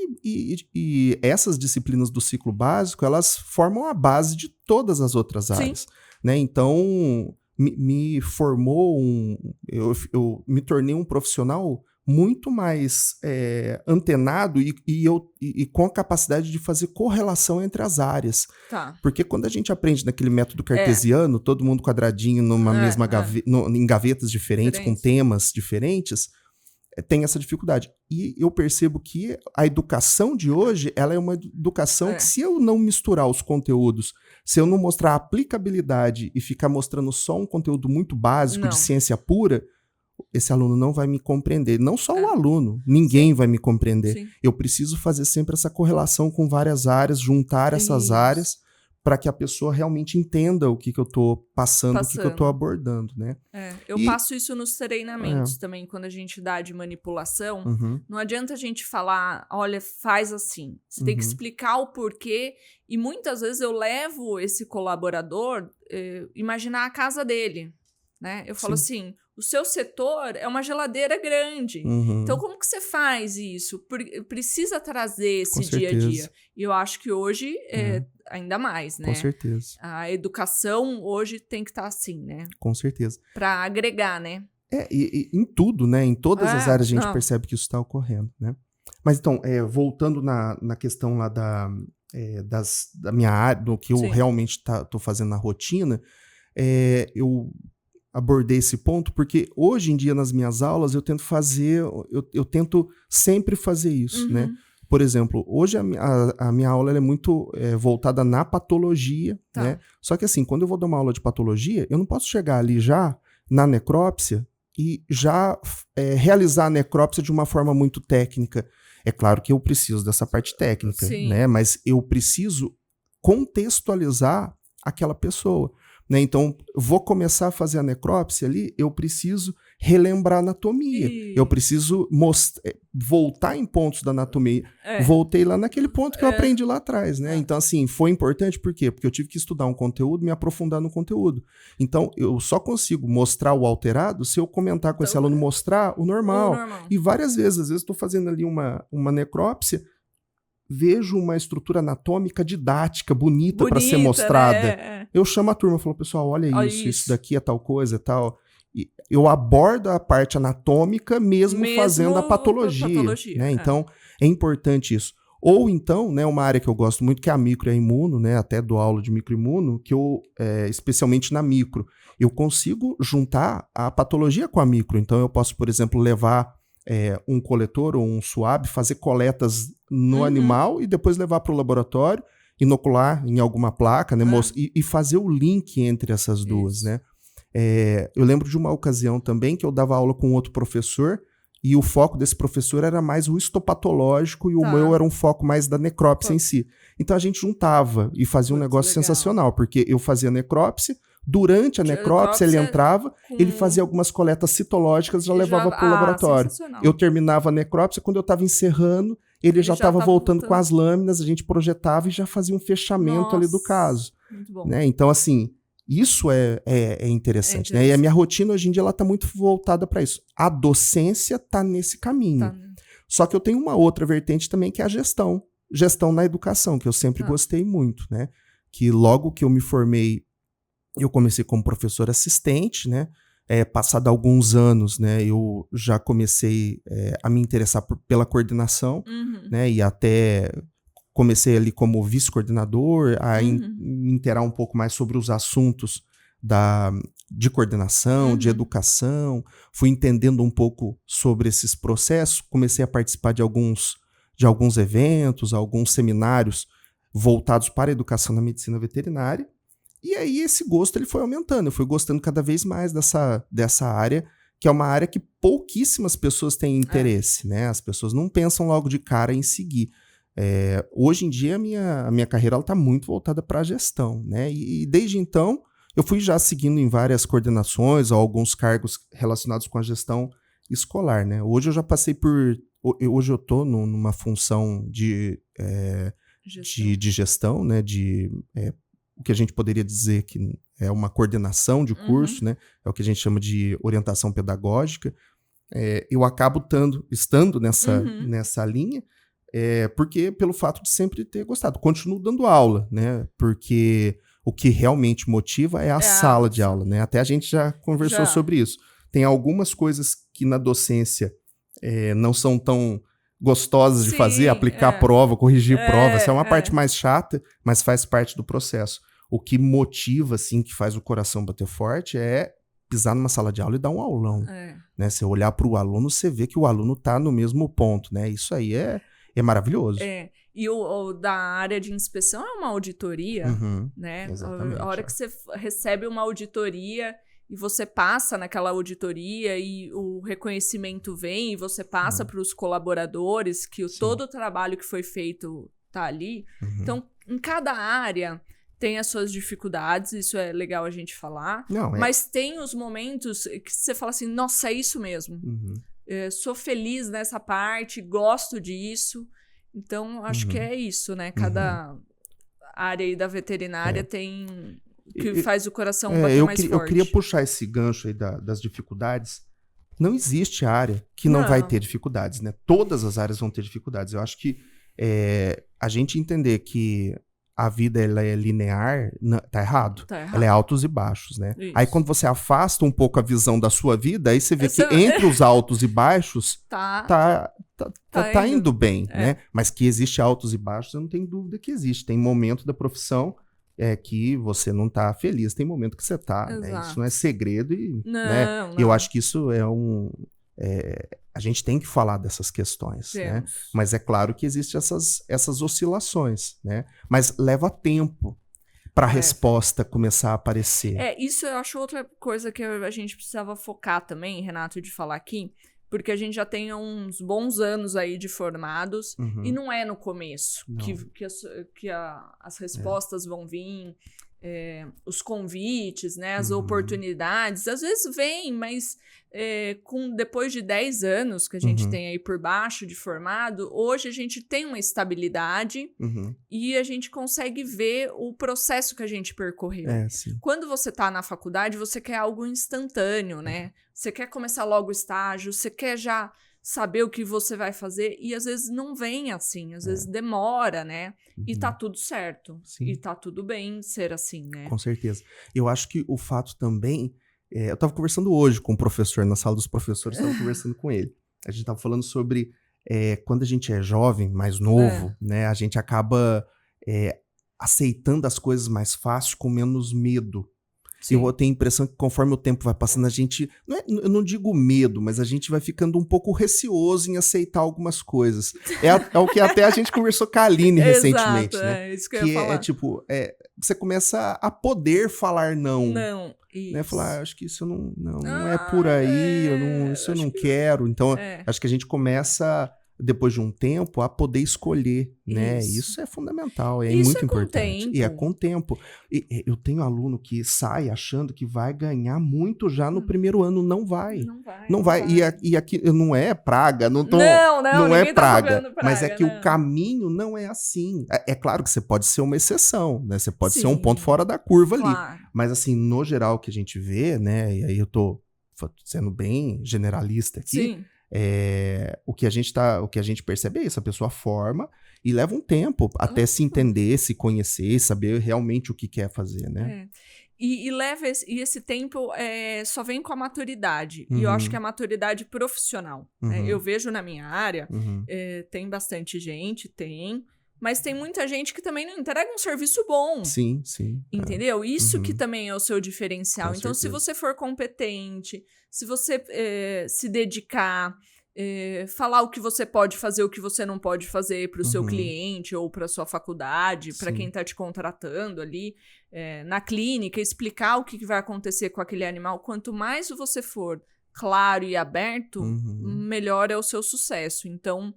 E essas disciplinas do ciclo básico, elas formam a base de todas as outras áreas. Né? Então, me formou eu me tornei um profissional muito mais antenado e com a capacidade de fazer correlação entre as áreas. Porque quando a gente aprende naquele método cartesiano, todo mundo quadradinho numa mesma em gavetas diferentes, com temas diferentes, tem essa dificuldade. E eu percebo que a educação de hoje, ela é uma educação que, se eu não misturar os conteúdos, se eu não mostrar a aplicabilidade e ficar mostrando só um conteúdo muito básico de ciência pura, esse aluno não vai me compreender. Não só o aluno, ninguém vai me compreender. Eu preciso fazer sempre essa correlação com várias áreas, juntar essas áreas para que a pessoa realmente entenda o que eu estou passando, o que eu estou abordando, né? Eu passo isso nos treinamentos também, quando a gente dá de manipulação. Não adianta a gente falar, olha, faz assim. Você tem que explicar o porquê. E muitas vezes eu levo esse colaborador, imaginar a casa dele. né? Eu falo assim, o seu setor é uma geladeira grande. Então, como que você faz isso? Precisa trazer esse dia a dia. E eu acho que hoje ainda mais, né? Com certeza. A educação hoje tem que estar assim, né? Com certeza. Para agregar, né? E em tudo, né? Em todas as áreas a gente percebe que isso está ocorrendo, né? Mas então, voltando na questão lá da minha área, do que eu realmente estou fazendo na rotina, eu abordei esse ponto porque hoje em dia nas minhas aulas eu tento sempre fazer isso, né? Por exemplo, hoje a minha aula ela é muito voltada na patologia, né? Só que assim, quando eu vou dar uma aula de patologia, eu não posso chegar ali já na necrópsia e já realizar a necrópsia de uma forma muito técnica. É claro que eu preciso dessa parte técnica, né? Mas eu preciso contextualizar aquela pessoa, né? Então, vou começar a fazer a necrópsia ali, eu preciso relembrar a anatomia. Eu preciso voltar em pontos da anatomia. Voltei lá naquele ponto que eu aprendi lá atrás, né? Então, assim, foi importante por quê? Porque eu tive que estudar um conteúdo, me aprofundar no conteúdo. Então, eu só consigo mostrar o alterado se eu comentar com esse aluno, mostrar o normal. E várias vezes, às vezes estou fazendo ali uma necrópsia, vejo uma estrutura anatômica didática, bonita para ser mostrada. Né? Eu chamo a turma e falo, pessoal, olha isso daqui é tal coisa, tal. E eu abordo a parte anatômica mesmo fazendo a patologia. Né? Então, é importante isso. Ou então, né, uma área que eu gosto muito, que é a micro e a imuno, né, até dou aula de microimuno, que eu, especialmente na micro, eu consigo juntar a patologia com a micro. Então, eu posso, por exemplo, levar um coletor ou um suave, fazer coletas no animal e depois levar para o laboratório, inocular em alguma placa, né, e fazer o link entre essas duas, né? Eu lembro de uma ocasião também que eu dava aula com outro professor e o foco desse professor era mais o histopatológico e o meu era um foco mais da necrópsia em si. Então a gente juntava e fazia um negócio sensacional, porque eu fazia necrópsia, durante a necrópsia ele entrava, ele fazia algumas coletas citológicas e já levava para o laboratório. Eu terminava a necrópsia, quando eu estava encerrando, ele já estava voltando com as lâminas, a gente projetava e já fazia um fechamento ali do caso. Muito bom. Né? Então, assim, isso é interessante, né? E a minha rotina hoje em dia ela está muito voltada para isso. A docência está nesse caminho. Só que eu tenho uma outra vertente também, que é a gestão. Gestão na educação, que eu sempre gostei muito, né? Que logo que eu me formei, eu comecei como professor assistente, né? Passado alguns anos, né? Eu já comecei a me interessar pela coordenação, né? E até comecei ali como vice-coordenador, a me inteirar um pouco mais sobre os assuntos de coordenação, de educação. Fui entendendo um pouco sobre esses processos, comecei a participar de alguns eventos, alguns seminários voltados para a educação na medicina veterinária. E aí esse gosto ele foi aumentando, eu fui gostando cada vez mais dessa área, que é uma área que pouquíssimas pessoas têm interesse, né? As pessoas não pensam logo de cara em seguir. Hoje em dia a minha carreira está muito voltada para a gestão, né? E desde então eu fui já seguindo em várias coordenações ou alguns cargos relacionados com a gestão escolar, né? Hoje eu já passei hoje eu estou numa função de gestão, né? O que a gente poderia dizer que é uma coordenação de curso, né? É o que a gente chama de orientação pedagógica. Eu acabo estando nessa linha, porque pelo fato de sempre ter gostado. Continuo dando aula, né? Porque o que realmente motiva é a sala de aula, né? Até a gente já conversou sobre isso. Tem algumas coisas que na docência não são tão gostosas de fazer, aplicar prova, corrigir prova. Essa é uma parte mais chata, mas faz parte do processo. O que motiva, assim, que faz o coração bater forte é pisar numa sala de aula e dar um aulão. Né? Você olhar para o aluno, você vê que o aluno está no mesmo ponto, né? Isso aí é maravilhoso. E o da área de inspeção é uma auditoria, né? Exatamente. A hora que você recebe uma auditoria e você passa naquela auditoria e o reconhecimento vem e você passa para os colaboradores que todo o trabalho que foi feito tá ali. Então, em cada área tem as suas dificuldades, isso é legal a gente falar. Mas tem os momentos que você fala assim, nossa, é isso mesmo. Sou feliz nessa parte, gosto disso. Então, acho que é isso, né? Cada área aí da veterinária tem que faz o coração bater mais forte. Eu queria puxar esse gancho aí das dificuldades. Não existe área que não vai ter dificuldades, né? Todas as áreas vão ter dificuldades. Eu acho que a gente entender que a vida ela é linear, tá errado. Ela é altos e baixos, né? Isso. Aí quando você afasta um pouco a visão da sua vida, aí você vê que entre os altos e baixos tá indo bem, né? Mas que existe altos e baixos, eu não tenho dúvida que existe. Tem momento da profissão que você não tá feliz, tem momento que você tá, né? Isso não é segredo né? E eu acho que isso é a gente tem que falar dessas questões, né? Mas é claro que existem essas oscilações, né? Mas leva tempo para a resposta começar a aparecer. Isso eu acho outra coisa que a gente precisava focar também, Renato, de falar aqui, porque a gente já tem uns bons anos aí de formados e não é no começo que as respostas vão vir, os convites, né, as oportunidades, às vezes vem, mas depois de 10 anos que a gente tem aí por baixo de formado, hoje a gente tem uma estabilidade e a gente consegue ver o processo que a gente percorreu. Quando você está na faculdade, você quer algo instantâneo, né? Você quer começar logo o estágio, você quer já saber o que você vai fazer, e às vezes não vem assim, às vezes demora, né? E tá tudo certo. Sim. E tá tudo bem ser assim, né? Com certeza. Eu acho que o fato também... eu tava conversando hoje com um professor, na sala dos professores, tava conversando com ele. A gente tava falando sobre quando a gente é jovem, mais novo, né? A gente acaba aceitando as coisas mais fácil, com menos medo. Sim. Eu tenho a impressão que conforme o tempo vai passando, a gente... eu não digo medo, mas a gente vai ficando um pouco receoso em aceitar algumas coisas. É o que até a gente conversou com a Aline recentemente, né? Isso que eu ia falar. Você começa a poder falar não. Não, isso. Né? Falar, acho que isso não é por aí, isso eu não quero. Então, acho que a gente começa... depois de um tempo, a poder escolher, né? Isso é fundamental, muito importante. E é com o tempo. E eu tenho aluno que sai achando que vai ganhar muito já no primeiro ano. Não vai. Não vai. E aqui não é praga, não é praga. Mas é que o caminho não é assim. É claro que você pode ser uma exceção, né? Você pode ser um ponto fora da curva ali. Mas assim, no geral, o que a gente vê, né? E aí eu tô sendo bem generalista aqui. Sim. O que a gente percebe é isso, a pessoa forma e leva um tempo até se entender, se conhecer, saber realmente o que quer fazer, né? E esse tempo só vem com a maturidade. E eu acho que é a maturidade profissional. Né? Eu vejo na minha área, tem bastante gente, mas tem muita gente que também não entrega um serviço bom. Sim. Entendeu? Isso que também é o seu diferencial. Então, se você for competente, se você se dedicar, falar o que você pode fazer, o que você não pode fazer para o seu cliente ou para sua faculdade, para quem está te contratando ali na clínica, explicar o que vai acontecer com aquele animal. Quanto mais você for claro e aberto, melhor é o seu sucesso. Então,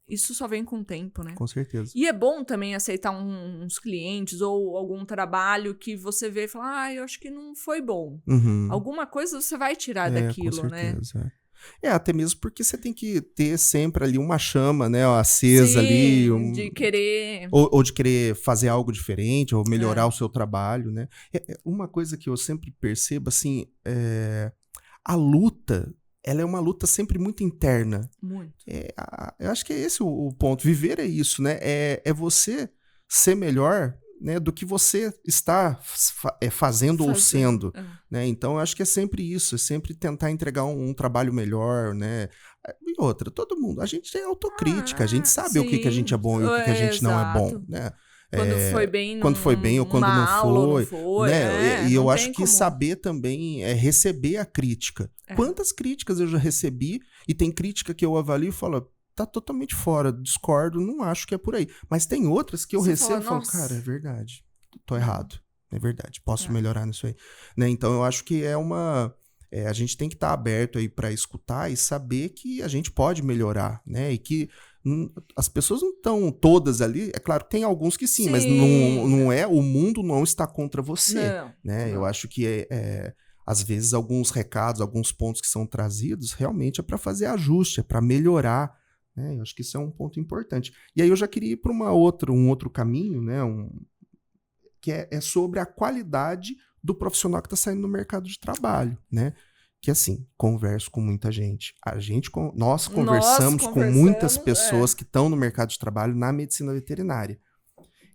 isso só vem com o tempo, né? Com certeza. E é bom também aceitar uns clientes ou algum trabalho que você vê e fala, eu acho que não foi bom. Alguma coisa você vai tirar daquilo, com certeza, né? Até mesmo porque você tem que ter sempre ali uma chama, né? Acesa. Sim, ali. De querer... Ou de querer fazer algo diferente, ou melhorar o seu trabalho, né? Uma coisa que eu sempre percebo, assim, a luta... ela é uma luta sempre muito interna. Muito. Eu acho que é esse o ponto. Viver é isso, né? É você ser melhor, né, do que você está fazendo ou sendo. Né? Então, eu acho que é sempre isso. É sempre tentar entregar um trabalho melhor, né? E outra, todo mundo. A gente é autocrítica. A gente sabe o que a gente é bom e o que a gente não é bom, né? Quando foi bem ou quando não foi, né? E eu acho que saber também receber a crítica. Quantas críticas eu já recebi, e tem crítica que eu avalio e falo, tá totalmente fora, discordo, não acho que é por aí. Mas tem outras que eu recebo e falo, cara, é verdade, tô errado, é verdade, posso melhorar nisso aí. Né? Então eu acho que a gente tem que estar aberto aí para escutar e saber que a gente pode melhorar, né? E que as pessoas não estão todas ali, é claro que tem alguns que sim. Mas o mundo não está contra você, né? Eu acho que às vezes alguns recados, alguns pontos que são trazidos, realmente é para fazer ajuste, é para melhorar, né? Eu acho que isso é um ponto importante. E aí eu já queria ir para um outro caminho, né? que é sobre a qualidade do profissional que está saindo no mercado de trabalho, né? Que assim, converso com muita gente. Nós conversamos com muitas pessoas que estão no mercado de trabalho na medicina veterinária.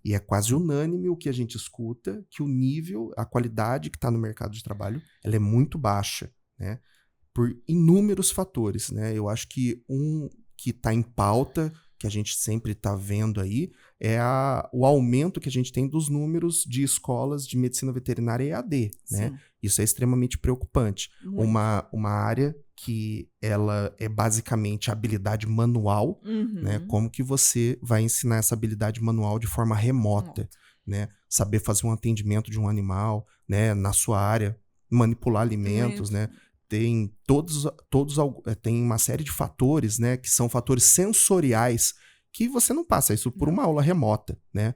E é quase unânime o que a gente escuta, que o nível, a qualidade que está no mercado de trabalho, ela é muito baixa, né? Por inúmeros fatores, né? Eu acho que um que está em pauta, que a gente sempre está vendo aí, é o aumento que a gente tem dos números de escolas de medicina veterinária EAD, né? Sim. Isso é extremamente preocupante. Uma área que ela é basicamente habilidade manual, né? Como que você vai ensinar essa habilidade manual de forma remota, né? Saber fazer um atendimento de um animal, né? Na sua área, manipular alimentos, né? Tem tem uma série de fatores, né? Que são fatores sensoriais que você não passa isso por uma aula remota, né?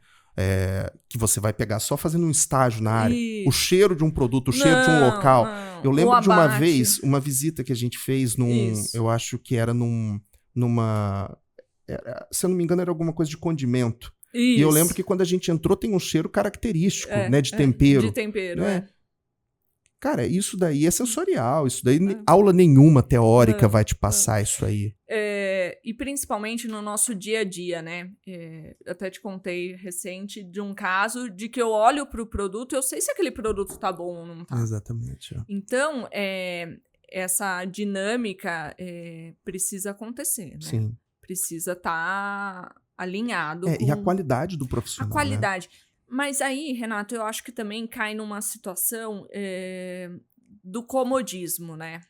Que você vai pegar só fazendo um estágio na área. O cheiro de um produto, o cheiro de um local. Eu lembro de uma vez, uma visita que a gente fez eu acho que era se eu não me engano, era alguma coisa de condimento. E eu lembro que quando a gente entrou, tem um cheiro característico, né? De tempero. De tempero, né? Cara, isso daí é sensorial, isso daí aula nenhuma teórica vai te passar isso aí. E principalmente no nosso dia a dia, né? Eu até te contei recente de um caso de que eu olho para o produto e eu sei se aquele produto tá bom ou não tá. Exatamente. Então, essa dinâmica precisa acontecer, né? Sim. Precisa estar alinhado E a qualidade do profissional, a qualidade. Né? Mas aí, Renato, eu acho que também cai numa situação do comodismo, né?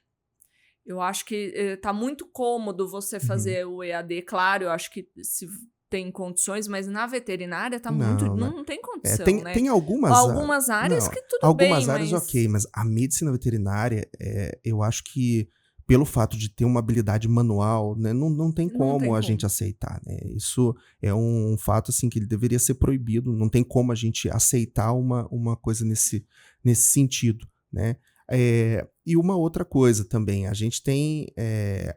Eu acho que tá muito cômodo você fazer o EAD, claro, eu acho que se tem condições, mas na veterinária tá não tem condição, né? Tem algumas áreas que tudo bem, algumas áreas ok, mas a medicina veterinária, eu acho que pelo fato de ter uma habilidade manual, né, não tem como a gente aceitar, né? Isso é um fato assim que ele deveria ser proibido, não tem como a gente aceitar uma coisa nesse sentido, né? E uma outra coisa também, a gente tem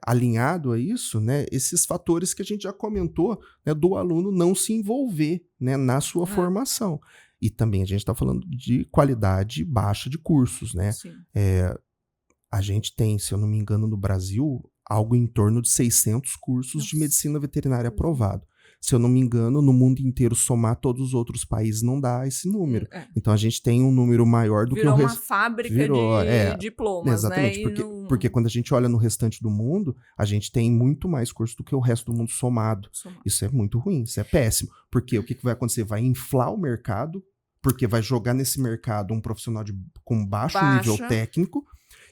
alinhado a isso, né, esses fatores que a gente já comentou, né, do aluno não se envolver, né, na sua formação. E também a gente está falando de qualidade baixa de cursos, né? Sim. A gente tem, se eu não me engano, no Brasil, algo em torno de 600 cursos de medicina veterinária aprovado. Se eu não me engano, no mundo inteiro, somar todos os outros países não dá esse número. Então, a gente tem um número maior do que o resto. Virou uma fábrica de diplomas, exatamente, né? Porque quando a gente olha no restante do mundo, a gente tem muito mais curso do que o resto do mundo somado. Isso é muito ruim, isso é péssimo. Porque o que vai acontecer? Vai inflar o mercado, porque vai jogar nesse mercado um profissional com baixo nível técnico.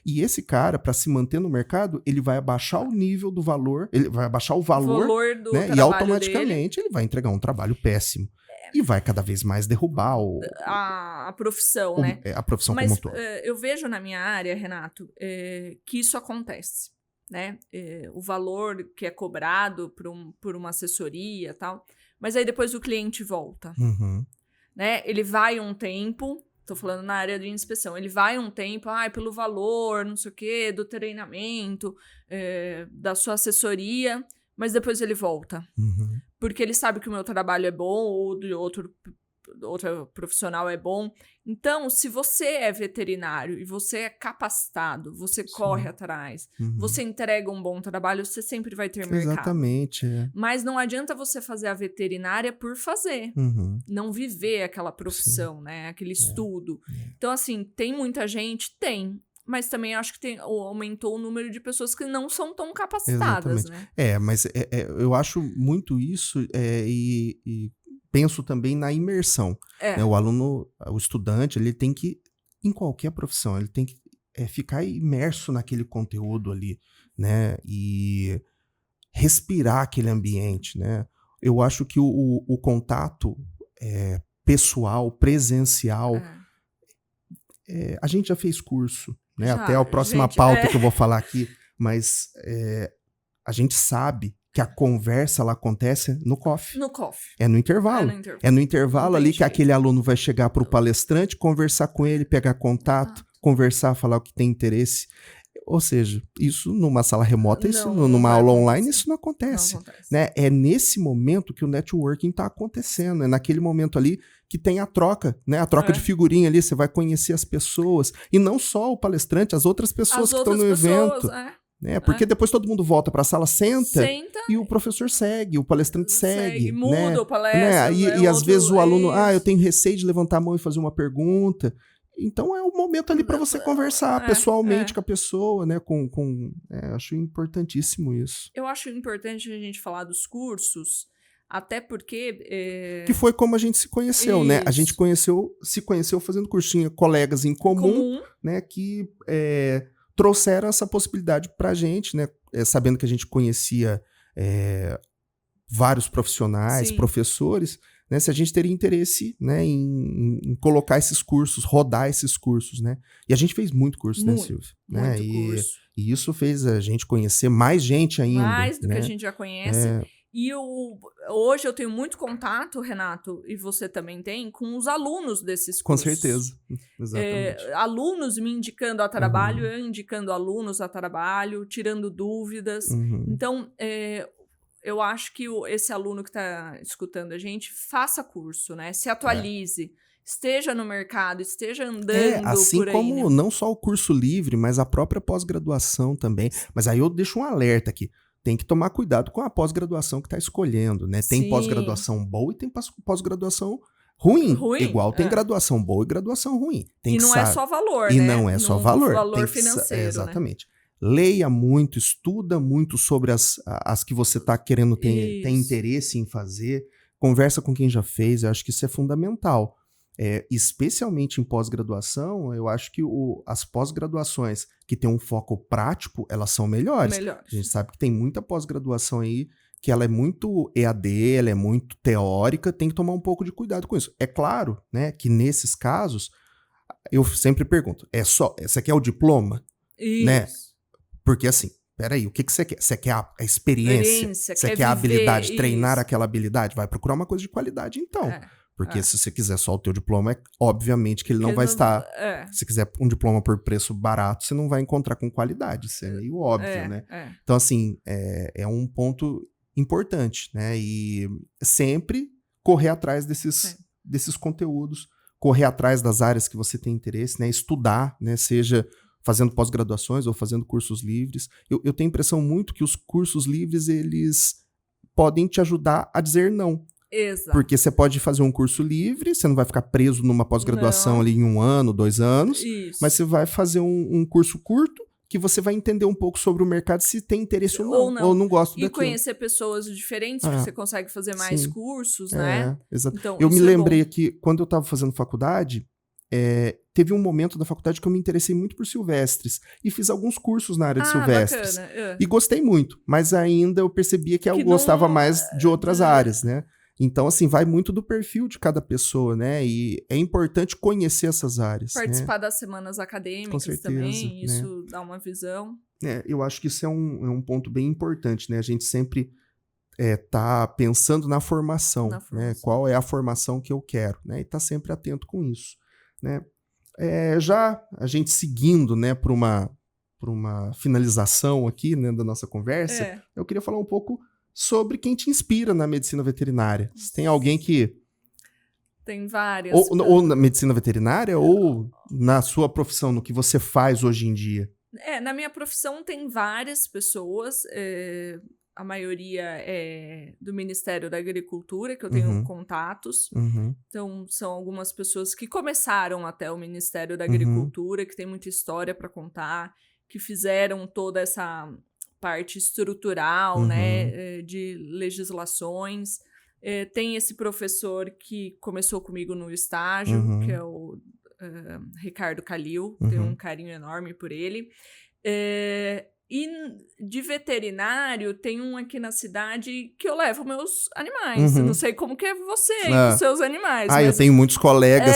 E esse cara, para se manter no mercado, ele vai abaixar o nível do valor, ele vai abaixar o valor do né, e automaticamente dele. Ele vai entregar um trabalho péssimo. E vai cada vez mais derrubar a profissão, né? A profissão como um todo. Eu vejo na minha área, Renato, que isso acontece, né? O valor que é cobrado por uma assessoria e tal, mas aí depois o cliente volta. Né? Ele vai um tempo... Tô falando na área de inspeção. Ele vai um tempo, pelo valor, não sei o quê, do treinamento, da sua assessoria, mas depois ele volta. Porque ele sabe que o meu trabalho é bom ou de outro profissional é bom. Então, se você é veterinário e você é capacitado, você corre atrás, você entrega um bom trabalho, você sempre vai ter mercado. Exatamente. Mas não adianta você fazer a veterinária por fazer. Não viver aquela profissão, né? Aquele estudo. Então, assim, tem muita gente? Tem. Mas também acho que aumentou o número de pessoas que não são tão capacitadas, né? Mas eu acho muito isso e penso também na imersão. Né? O aluno, o estudante, ele tem que, em qualquer profissão, ele tem que ficar imerso naquele conteúdo ali, né? E respirar aquele ambiente, né? Eu acho que o contato pessoal, presencial, a gente já fez curso, né? Até a próxima pauta que eu vou falar aqui, mas a gente sabe que a conversa ela acontece no COF. No COF. É no intervalo. É no intervalo ali que aquele aluno vai chegar para o palestrante, conversar com ele, pegar contato, conversar, falar o que tem interesse. Ou seja, isso numa sala remota, isso Não numa vai aula acontecer. online, isso não acontece. Não acontece. Né? É nesse momento que o networking está acontecendo. É naquele momento ali que tem a troca, né? A troca de figurinha ali, você vai conhecer as pessoas. E não só o palestrante, as outras pessoas que estão no evento. Né? Porque depois todo mundo volta para a sala, senta e o professor segue, o palestrante segue. Muda né? o palestra. Né? E às vezes o aluno, eu tenho receio de levantar a mão e fazer uma pergunta. Então é o momento ali para você conversar pessoalmente com a pessoa, né? Acho importantíssimo isso. Eu acho importante a gente falar dos cursos, até porque... Que foi como a gente se conheceu, né? A gente se conheceu fazendo cursinho, colegas em comum. Né? Que trouxeram essa possibilidade pra gente, né? Sabendo que a gente conhecia vários profissionais, professores, né? Se a gente teria interesse, né, em colocar esses cursos, rodar esses cursos, né? E a gente fez muito curso, né, Silvia? Muito curso. E isso fez a gente conhecer mais gente ainda. Mais do né? que a gente já conhece. E hoje eu tenho muito contato, Renato, e você também tem, com os alunos desses cursos. Com certeza, exatamente. Alunos me indicando a trabalho, eu indicando alunos a trabalho, tirando dúvidas. Então, eu acho que esse aluno que está escutando a gente, faça curso, né? Se atualize, esteja no mercado, esteja andando assim por aí. Como né? não só o curso livre, mas a própria pós-graduação também. Mas aí eu deixo um alerta aqui. Tem que tomar cuidado com a pós-graduação que está escolhendo, né? Tem pós-graduação boa e tem pós-graduação ruim. Igual tem graduação boa e graduação ruim. Não é só valor, e né? não é só valor. Valor financeiro, exatamente. Né? Leia muito, estuda muito sobre as que você está querendo ter interesse em fazer. Conversa com quem já fez, eu acho que isso é fundamental. Especialmente em pós-graduação, eu acho que as pós-graduações que têm um foco prático, elas são melhores. A gente sabe que tem muita pós-graduação aí que ela é muito EAD, ela é muito teórica, tem que tomar um pouco de cuidado com isso. É claro, né, que nesses casos, eu sempre pergunto, você quer o diploma? Isso. Né? Porque assim, peraí, o que você quer? Você quer a experiência? Você quer a habilidade, treinar aquela habilidade? Vai procurar uma coisa de qualidade, então. Porque se você quiser só o teu diploma, obviamente que ele não vai estar... Se quiser um diploma por preço barato, você não vai encontrar com qualidade. Isso é meio óbvio, né? Então, assim, é um ponto importante, né? E sempre correr atrás desses conteúdos, correr atrás das áreas que você tem interesse, né? Estudar, né? Seja fazendo pós-graduações ou fazendo cursos livres. Eu tenho a impressão muito que os cursos livres, eles podem te ajudar a dizer não. Exato. Porque você pode fazer um curso livre, você não vai ficar preso numa pós-graduação ali em 1 ano, 2 anos, mas você vai fazer um curso curto que você vai entender um pouco sobre o mercado, se tem interesse ou não gosta daquilo. E conhecer pessoas diferentes, porque você consegue fazer mais cursos, né? Exato. Então, eu me lembrei aqui, quando eu estava fazendo faculdade, teve um momento da faculdade que eu me interessei muito por silvestres e fiz alguns cursos na área de silvestres. Bacana. E gostei muito, mas ainda eu percebia que eu gostava mais de outras áreas, né? Então, assim, vai muito do perfil de cada pessoa, né? E é importante conhecer essas áreas. Participar das semanas acadêmicas também, isso dá uma visão. Eu acho que isso é um ponto bem importante, né? A gente sempre tá pensando na formação, né? Qual é a formação que eu quero, né? E tá sempre atento com isso, né? Já a gente seguindo, né, para uma finalização aqui, né, da nossa conversa, eu queria falar um pouco sobre quem te inspira na medicina veterinária. Você tem alguém que... Tem várias. Ou na medicina veterinária, ou na sua profissão, no que você faz hoje em dia? Na minha profissão tem várias pessoas, a maioria é do Ministério da Agricultura, que eu tenho contatos. Então, são algumas pessoas que começaram até o Ministério da Agricultura, que tem muita história para contar, que fizeram toda essa parte estrutural, né, de legislações. Tem esse professor que começou comigo no estágio, que é o Ricardo Calil, tenho um carinho enorme por ele. E de veterinário, tem um aqui na cidade que eu levo meus animais. Não sei como que é você e os seus animais. Mas eu tenho muitos colegas.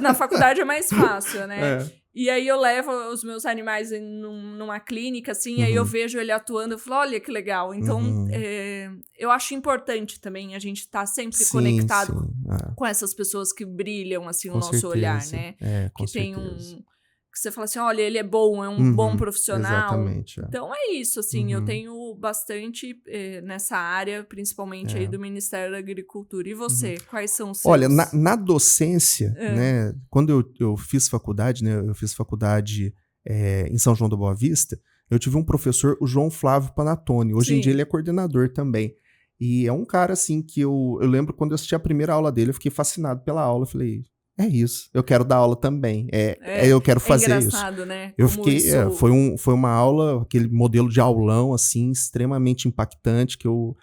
Na faculdade é mais fácil, né? E aí eu levo os meus animais numa clínica, assim, aí eu vejo ele atuando, eu falo, olha que legal. Então, eu acho importante também a gente estar sempre conectado com essas pessoas que brilham, assim, o nosso olhar, né? Que tem que você fala assim, olha, ele é bom, é um bom profissional. Exatamente. Então é isso, assim, eu tenho bastante nessa área, principalmente aí do Ministério da Agricultura. E você, quais são os seus? Olha, na docência, né, quando eu fiz faculdade, né, eu fiz faculdade em São João da Boa Vista, eu tive um professor, o João Flávio Panatoni. Hoje em dia ele é coordenador também. E é um cara, assim, que eu lembro quando eu assisti a primeira aula dele, eu fiquei fascinado pela aula, eu falei... É isso, eu quero dar aula também, eu quero fazer isso. É engraçado, né? Eu fiquei, foi uma aula, aquele modelo de aulão, assim, extremamente impactante, que eu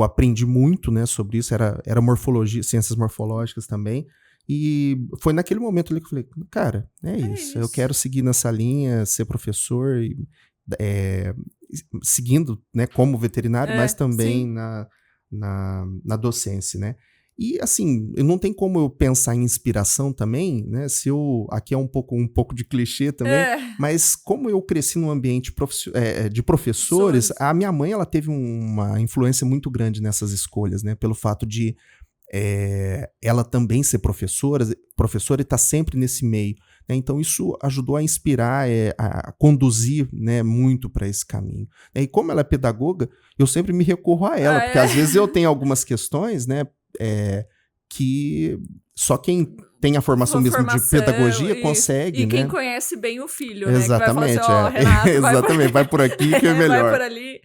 aprendi muito, né, sobre isso, era morfologia, ciências morfológicas também, e foi naquele momento ali que eu falei, cara, é isso, eu quero seguir nessa linha, ser professor, seguindo, né, como veterinário, mas também na docência, né. E, assim, não tem como eu pensar em inspiração também, né? Aqui é um pouco de clichê também, mas como eu cresci num ambiente de professores, a minha mãe, ela teve uma influência muito grande nessas escolhas, né? Pelo fato de ela também ser professora e estar sempre nesse meio. Né? Então, isso ajudou a inspirar, a conduzir, né, muito para esse caminho. E como ela é pedagoga, eu sempre me recorro a ela, porque às vezes eu tenho algumas questões, né? Que só quem tem a formação mesmo de pedagogia consegue, e quem né? conhece bem o filho, exatamente, né? Que vai falar assim, Renato, exatamente, vai por aqui que é melhor. Vai por ali.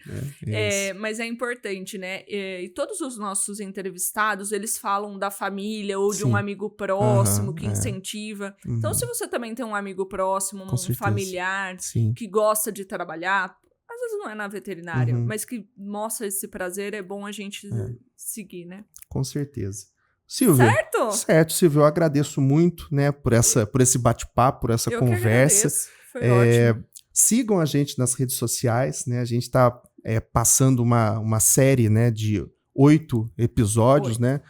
Mas é importante, né? E todos os nossos entrevistados, eles falam da família ou de um amigo próximo que incentiva. Então, se você também tem um amigo próximo, um familiar que gosta de trabalhar, às vezes não é na veterinária, mas que mostra esse prazer, é bom a gente seguir, né? Com certeza. Silvia. Certo, Silvia, eu agradeço muito, né, por esse bate-papo, por essa conversa. Foi ótimo. Sigam a gente nas redes sociais, né? A gente está passando uma série, né, de 8 episódios, né?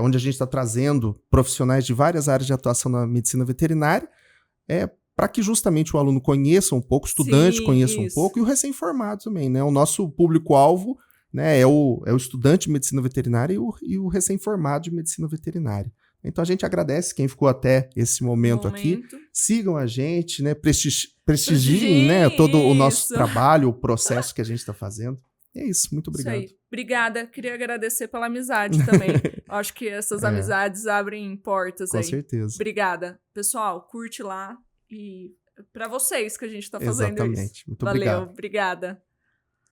Onde a gente está trazendo profissionais de várias áreas de atuação na medicina veterinária, para que justamente o aluno conheça um pouco, o estudante conheça um pouco, e o recém-formado também, né? O nosso público-alvo, né, é o estudante de medicina veterinária e o recém-formado de medicina veterinária. Então a gente agradece quem ficou até esse momento aqui. Sigam a gente, né, prestigiem, né, todo o nosso trabalho, o processo que a gente está fazendo. É isso, muito obrigado. Isso aí. Obrigada, queria agradecer pela amizade também. Acho que essas amizades abrem portas aí. Com certeza. Obrigada. Pessoal, curte lá e para vocês que a gente está fazendo isso. Exatamente. Muito obrigado. Valeu, obrigada.